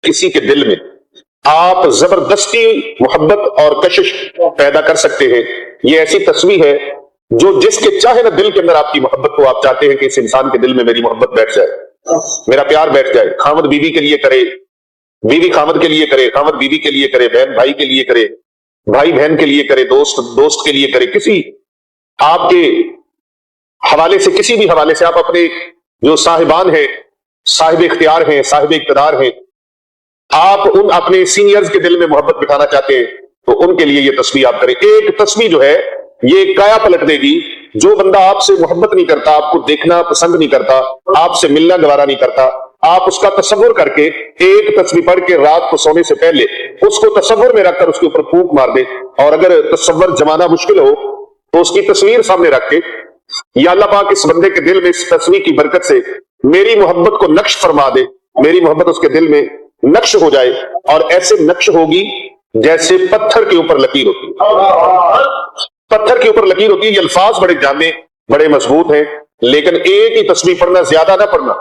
किसी के दिल में आप जबरदस्ती मोहब्बत और कशिश पैदा कर सकते हैं। ये ऐसी तस्वीर है जो जिसके चाहे ना दिल के अंदर आपकी मोहब्बत को आप चाहते हैं कि इस इंसान के दिल में मेरी मोहब्बत बैठ जाए, मेरा प्यार बैठ जाए। खामद बीवी के लिए करे, बीवी खामद के लिए करे, खामद बीवी के लिए करे, बहन भाई के लिए करे, भाई बहन के लिए करे, दोस्त दोस्त के लिए करे, किसी आपके हवाले से, किसी भी हवाले से आप अपने जो साहिबान हैं, साहिब इख्तियार हैं, साहिब इक़्तिदार हैं, आप उन अपने सीनियर्स के दिल में मोहब्बत बिठाना चाहते हैं तो उनके लिए ये तस्वीर आप करें। एक तस्वीर जो है ये काया पलट देगी। जो बंदा आपसे मोहब्बत नहीं करता, आपको देखना पसंद नहीं करता, आपसे मिलना गवारा नहीं करता, आप उसका तसव्वुर करके एक तस्वीर पढ़ के रात को सोने से पहले उसको तसव्वुर में रखकर उसके ऊपर फूंक मार दे। और अगर तसव्वुर जमाना मुश्किल हो तो उसकी तस्वीर सामने रख के, या अल्लाह पाक इस बंदे के दिल में इस तस्वीर की बरकत से मेरी मोहब्बत को नक्श फरमा दे, मेरी मोहब्बत उसके दिल में नक्श हो जाए। और ऐसे नक्श होगी जैसे पत्थर के ऊपर लकीर होती है। पत्थर के ऊपर लकीर होती है। ये अल्फाज बड़े जामे, बड़े मजबूत हैं, लेकिन एक ही तस्वीर पढ़ना, ज्यादा ना पढ़ना,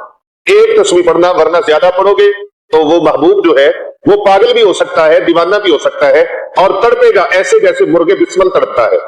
एक तस्वीर पढ़ना, वरना ज्यादा पढ़ोगे तो वो महबूब जो है वो पागल भी हो सकता है, दीवाना भी हो सकता है और तड़पेगा ऐसे जैसे मुर्गे बिस्मल तड़पता है।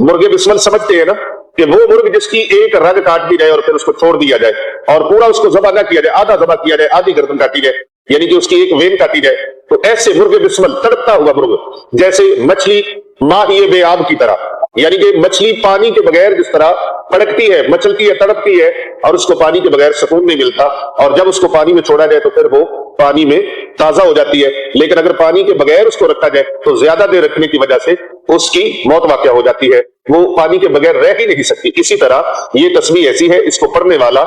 मुर्गे बिस्मल समझते हैं ना कि वो मुर्ग जिसकी एक रग काट दी जाए और फिर उसको छोड़ दिया जाए और पूरा उसको ज़बह ना किया जाए, आधा ज़बह किया जाए, आधी गर्दन काटी जाए, यानी कि उसकी एक वेन काटी जाए, तो ऐसे मुर्गे बिस्मल तड़पता हुआ मुर्ग, जैसे मछली माहिए बेआब की तरह, यानी कि मछली पानी के बगैर जिस तरह तड़पती है, मचलती है, तड़पती है और उसको पानी के बगैर सुकून नहीं मिलता, और जब उसको पानी में छोड़ा जाए तो फिर वो पानी में ताजा हो जाती है। लेकिन अगर पानी के बगैर उसको रखा जाए तो ज्यादा देर रखने की वजह से उसकी मौत वाक़या हो जाती है, वो पानी के बगैर रह ही नहीं सकती। इसी तरह ये तस्वीर ऐसी है, इसको पढ़ने वाला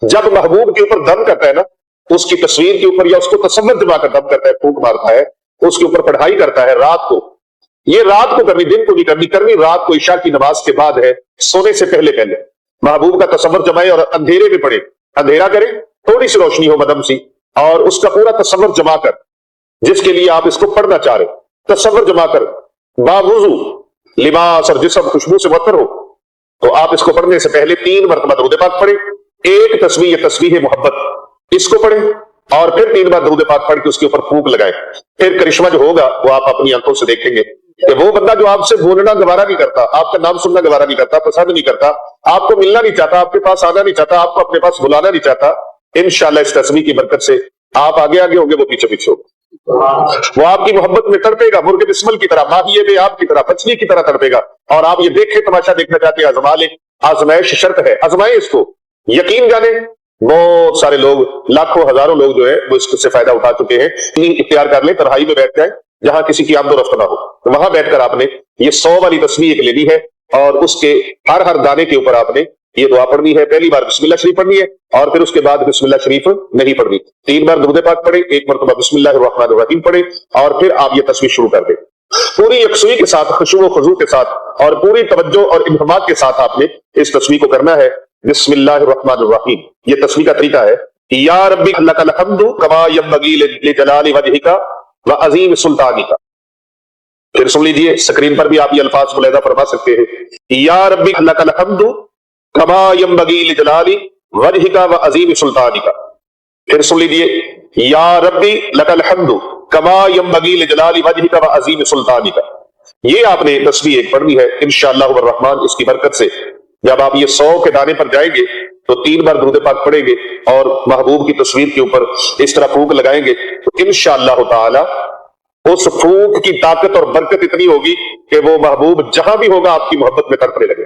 जब महबूब के ऊपर दम करता है ना, उसकी तस्वीर के ऊपर या उसको तसव्वुर जमा कर दम करता है, फूंक मारता है, उसके ऊपर पढ़ाई करता है रात को। ये रात को करनी, दिन को नहीं करनी, करनी रात को इशा की नमाज के बाद है, सोने से पहले पहले महबूब का तसव्वुर जमाए और अंधेरे में पढ़े, अंधेरा करे, थोड़ी सी रोशनी हो मदम सी, और उसका पूरा तसव्वुर जमा कर, जिसके लिए आप इसको पढ़ना चाह रहे, तसव्वुर जमा कर, बावुजू लिबास और जिस्म खुशबू से मुअत्तर हो, तो आप इसको पढ़ने से पहले 3 मरतबा दरूद पाक पढ़े। एक तस्वीर, ये तस्वीर है मोहब्बत, इसको पढ़े और फिर 3 बार दरूद पाक पढ़ के उसके ऊपर फूंक लगाए। फिर करिश्मा जो होगा वो आप अपनी आंखों से देखेंगे कि वो बंदा जो आपसे बोलना गवारा नहीं करता, आपका नाम सुनना गवारा नहीं करता, पसंद नहीं करता, आपको मिलना नहीं चाहता, आपके पास आना नहीं चाहता, आपको अपने पास बुलाना नहीं चाहता, इंशाअल्लाह इस तस्वीर की बरकत से आप आगे आगे होंगे, वो पीछे पीछे होगा। वो आपकी मोहब्बत में तड़पेगा, मुर्गे बिस्मल की तरह, माहिए बेआब की तरह, मछली की तरह तड़पेगा। और आप ये देखे, तमाशा देखना चाहते हैं, आजमा ले, आजमाइश शर्त है, आजमाए इसको, यकीन जाने बहुत सारे लोग, लाखों हजारों लोग जो है वो इससे फायदा उठा चुके हैं। इख्तियार कर ले, तन्हाई में बैठ जाए जहां किसी की आमदोरफ्त ना हो, तो वहां बैठकर आपने ये 100 वाली तस्वीर एक लेनी है और उसके हर दाने के ऊपर आपने ये दुआ पढ़नी है। पहली बार बिस्मिल्लाह शरीफ पढ़नी है और फिर उसके बाद बिस्मिल्लाह शरीफ नहीं पढ़नी। 3 बार दुरूद पाक पढ़े, 1 मरतबा बिस्मिल्लाहिर रहमानिर रहीम पढ़े और फिर आप ये तस्वीर शुरू कर दें। पूरी यकसुई के साथ, खुशू व खुजू के साथ और पूरी तवज्जो और इंहमाक के साथ आपने इस तस्वीर को करना है। बिस्मिल्लाहिर रहमानिर रहीम, ये तस्वीर का तरीका है, या रब्बी लकल हम्दु कमा यंबगी लिजलाली वजहिका व अजीम सुल्तानिका। फिर सुन लीजिए, स्क्रीन पर भी आप ये अल्फाज मुलाहिजा फरमा सकते हैं, या रब्बी लकल हम्दु कमा यंबगी लिजलाली वजहिका व अजीम सुल्तानिका। फिर सुन लीजिए, या रब्बी लकल हम्दु कमा यंबगी लिजलाली वजहिका व अजीम सुल्तानिका। ये आपने तस्वीर एक पढ़नी है इंशाअल्लाह रहमान। इसकी बरकत से जब आप ये 100 के दाने पर जाएंगे तो 3 बार दुरूद पाक पढ़ेंगे और महबूब की तस्वीर के ऊपर इस तरह फूंक लगाएंगे तो इंशाअल्लाह ताला उस फूंक की ताकत और बरकत इतनी होगी कि वो महबूब जहां भी होगा आपकी मोहब्बत में तड़पने लगे।